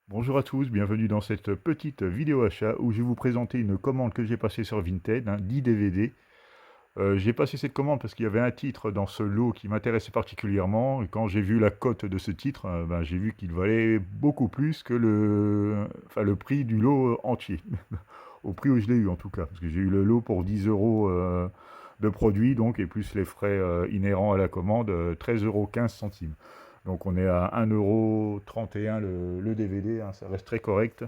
Bonjour à tous, bienvenue dans cette petite vidéo achat où je vais vous présenter une commande que j'ai passée sur Vinted, 10 DVD. J'ai passé cette commande parce qu'il y avait un titre dans ce lot qui m'intéressait particulièrement et quand j'ai vu la cote de ce titre, j'ai vu qu'il valait beaucoup plus que le prix du lot entier, au prix où je l'ai eu en tout cas, parce que j'ai eu le lot pour 10 euros de produit donc et plus les frais inhérents à la commande, 13,15 €. Donc on est à 1,31 € le DVD, hein, ça reste très correct.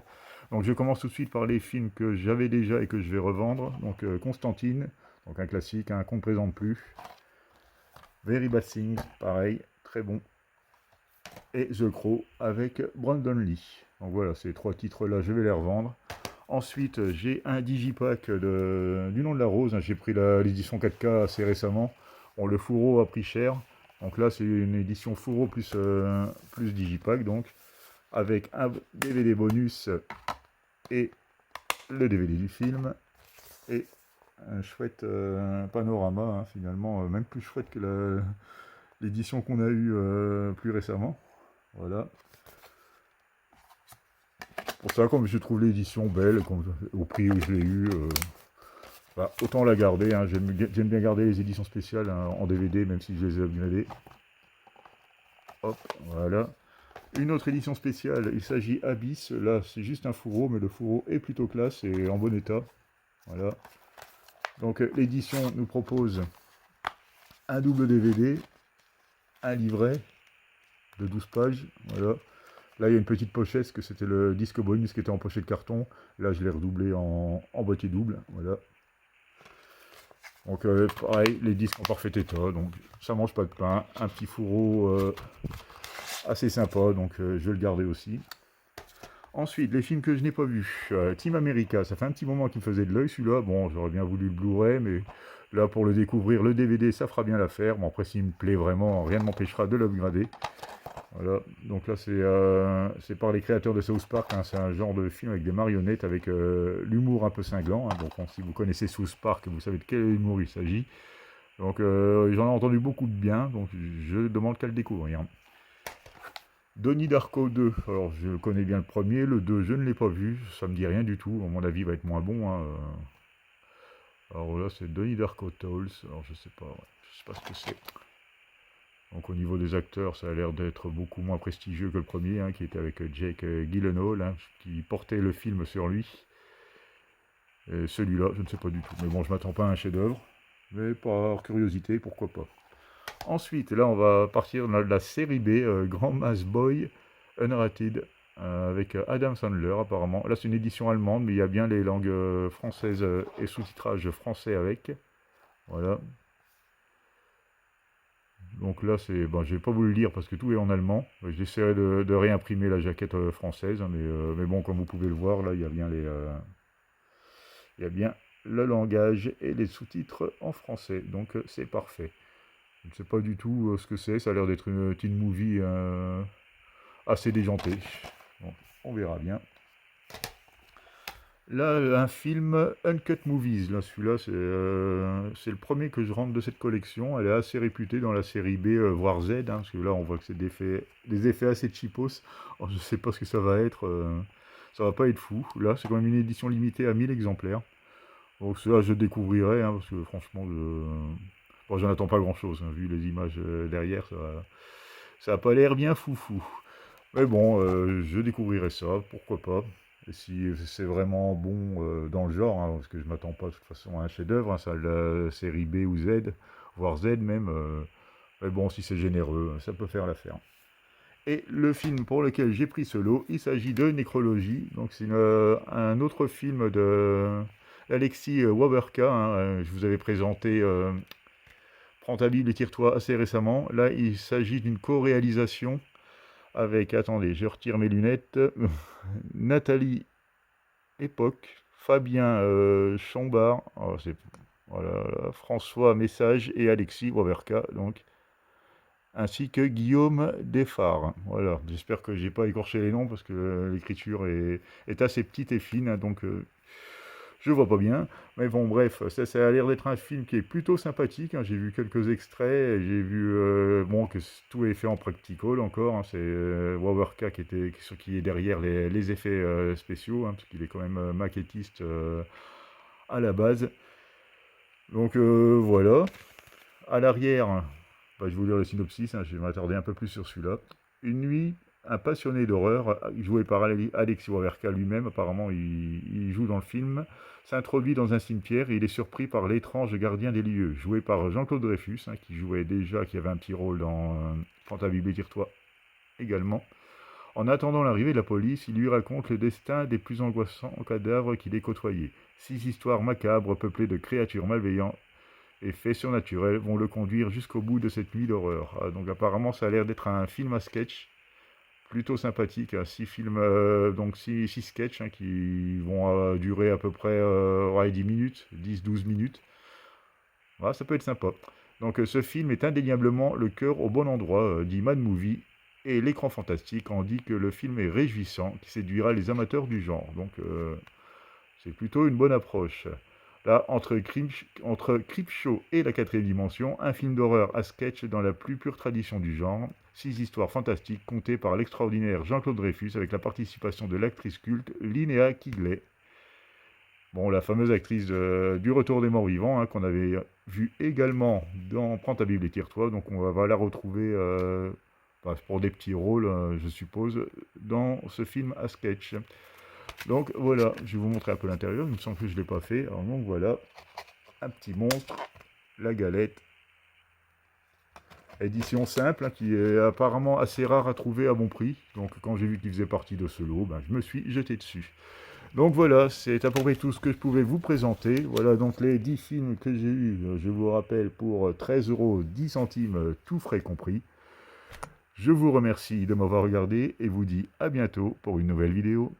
Donc je commence tout de suite par les films que j'avais déjà et que je vais revendre. Donc Constantine, donc un classique, qu'on ne présente plus. Very Bad Things, pareil, très bon. Et The Crow avec Brandon Lee. Donc voilà, ces trois titres-là, je vais les revendre. Ensuite, j'ai un digipack du nom de la rose, hein. J'ai pris l'édition 4K assez récemment. Bon, le fourreau a pris cher. Donc là, c'est une édition fourreau plus digipack, donc avec un DVD bonus et le DVD du film. Et un chouette panorama, hein, finalement, même plus chouette que l'édition qu'on a eue plus récemment. Voilà. Pour ça, comme je trouve l'édition belle, au prix où je l'ai eu, autant la garder, hein. J'aime bien garder les éditions spéciales, hein, en DVD, même si je les ai upgradées. Hop, voilà. Une autre édition spéciale, il s'agit Abyss. Là, c'est juste un fourreau, mais le fourreau est plutôt classe et en bon état. Voilà. Donc, l'édition nous propose un double DVD, un livret de 12 pages. Voilà. Là, il y a une petite pochette, parce que c'était le disque bonus qui était en pochette de carton. Là, je l'ai redoublé en boîtier double. Voilà. Donc, pareil, les disques en parfait état. Donc, ça mange pas de pain. Un petit fourreau assez sympa. Donc, je vais le garder aussi. Ensuite, les films que je n'ai pas vus. Team America, ça fait un petit moment qu'il me faisait de l'œil celui-là. Bon, j'aurais bien voulu le Blu-ray, mais là, pour le découvrir, le DVD, ça fera bien l'affaire. Bon, après, s'il me plaît vraiment, rien ne m'empêchera de l'upgrader. Voilà, donc là c'est par les créateurs de South Park, hein. C'est un genre de film avec des marionnettes, avec l'humour un peu cinglant, hein. Donc si vous connaissez South Park, vous savez de quel humour il s'agit. Donc j'en ai entendu beaucoup de bien, donc je demande qu'à le découvrir. Donnie Darko 2, alors je connais bien le premier, le 2 je ne l'ai pas vu, ça me dit rien du tout, à mon avis il va être moins bon, hein. Alors là c'est Donnie Darko Tales, alors je sais pas, ouais. Je sais pas ce que c'est. Donc au niveau des acteurs, ça a l'air d'être beaucoup moins prestigieux que le premier, hein, qui était avec Jake Gyllenhaal, hein, qui portait le film sur lui. Et celui-là, je ne sais pas du tout. Mais bon, je m'attends pas à un chef-d'œuvre. Mais par curiosité, pourquoi pas. Ensuite, là, on va partir dans la série B, Grand Mass Boy Unrated, avec Adam Sandler, apparemment. Là, c'est une édition allemande, mais il y a bien les langues françaises et sous-titrage français avec. Voilà. Donc là, je vais pas vous le lire parce que tout est en allemand. J'essaierai de réimprimer la jaquette française, hein, mais bon, comme vous pouvez le voir, là, il y a bien le langage et les sous-titres en français. Donc c'est parfait. Je ne sais pas du tout ce que c'est. Ça a l'air d'être une teen movie assez déjantée. Bon, on verra bien. Là, un film Uncut Movies. Là, celui-là, c'est le premier que je rentre de cette collection. Elle est assez réputée dans la série B, voire Z, hein, parce que là, on voit que c'est des effets assez cheapos. Alors, je ne sais pas ce que ça va être. Ça va pas être fou. Là, c'est quand même une édition limitée à 1000 exemplaires. Donc, cela, je découvrirai, hein, parce que franchement, bon, j'en attends pas grand-chose, hein, vu les images derrière. Ça a pas l'air bien foufou. Mais bon, je découvrirai ça, pourquoi pas. Et si c'est vraiment bon dans le genre, hein, parce que je m'attends pas de toute façon à un chef-d'œuvre, hein, ça, la série B ou Z, voire Z même. Mais bon, si c'est généreux, ça peut faire l'affaire. Et le film pour lequel j'ai pris ce lot, il s'agit de Nécrologie. Donc c'est un autre film de Alexis Waberka, hein. Je vous avais présenté Prends ta Bible et tire-toi assez récemment. Là, il s'agit d'une co-réalisation avec, attendez, je retire mes lunettes, Nathalie Époque, Fabien Chambard, voilà, François Message et Alexis Waberka, donc, ainsi que Guillaume Desfarres. Voilà, j'espère que j'ai pas écorché les noms parce que l'écriture est assez petite et fine, hein, donc je vois pas bien. Mais bon, bref, ça a l'air d'être un film qui est plutôt sympathique, hein. J'ai vu quelques extraits, j'ai vu bon, que tout est fait en practical encore, hein. C'est Wawerka qui est derrière les effets spéciaux, hein, parce qu'il est quand même maquettiste à la base. Donc voilà. À l'arrière, bah, je vais vous lire le synopsis, hein, je vais m'attarder un peu plus sur celui-là. Une nuit, un passionné d'horreur, joué par Alexis Wawerka lui-même, apparemment il joue dans le film, s'introduit dans un cimetière et il est surpris par l'étrange gardien des lieux, joué par Jean-Claude Dreyfus, hein, qui avait un petit rôle dans Prends ta Bible et tire-toi également. En attendant l'arrivée de la police, il lui raconte le destin des plus angoissants cadavres qu'il ait côtoyés. 6 histoires macabres peuplées de créatures malveillantes et faits surnaturels vont le conduire jusqu'au bout de cette nuit d'horreur. Donc apparemment ça a l'air d'être un film à sketch, plutôt sympathique, hein. 6 sketchs, hein, qui vont durer à peu près 10 minutes, 10-12 minutes. Voilà, ça peut être sympa. Donc ce film est indéniablement le cœur au bon endroit, dit Mad Movie, et l'écran fantastique en dit que le film est réjouissant, qui séduira les amateurs du genre. Donc c'est plutôt une bonne approche. Là, entre Creepshow et la quatrième dimension, un film d'horreur à sketch dans la plus pure tradition du genre. 6 histoires fantastiques contées par l'extraordinaire Jean-Claude Dreyfus avec la participation de l'actrice culte Linnea Quigley. Bon, la fameuse actrice du Retour des Morts Vivants, hein, qu'on avait vue également dans Prends ta Bible et tire-toi. Donc on va la retrouver pour des petits rôles, je suppose, dans ce film à sketch. Donc voilà, je vais vous montrer un peu l'intérieur, il me semble que je ne l'ai pas fait. Alors donc voilà, un petit monstre, la galette. Édition simple, hein, qui est apparemment assez rare à trouver à bon prix. Donc quand j'ai vu qu'il faisait partie de ce lot, je me suis jeté dessus. Donc voilà, c'est à peu près tout ce que je pouvais vous présenter. Voilà donc les 10 films que j'ai eus, je vous rappelle, pour 13 € 10 centimes, tout frais compris. Je vous remercie de m'avoir regardé et vous dis à bientôt pour une nouvelle vidéo.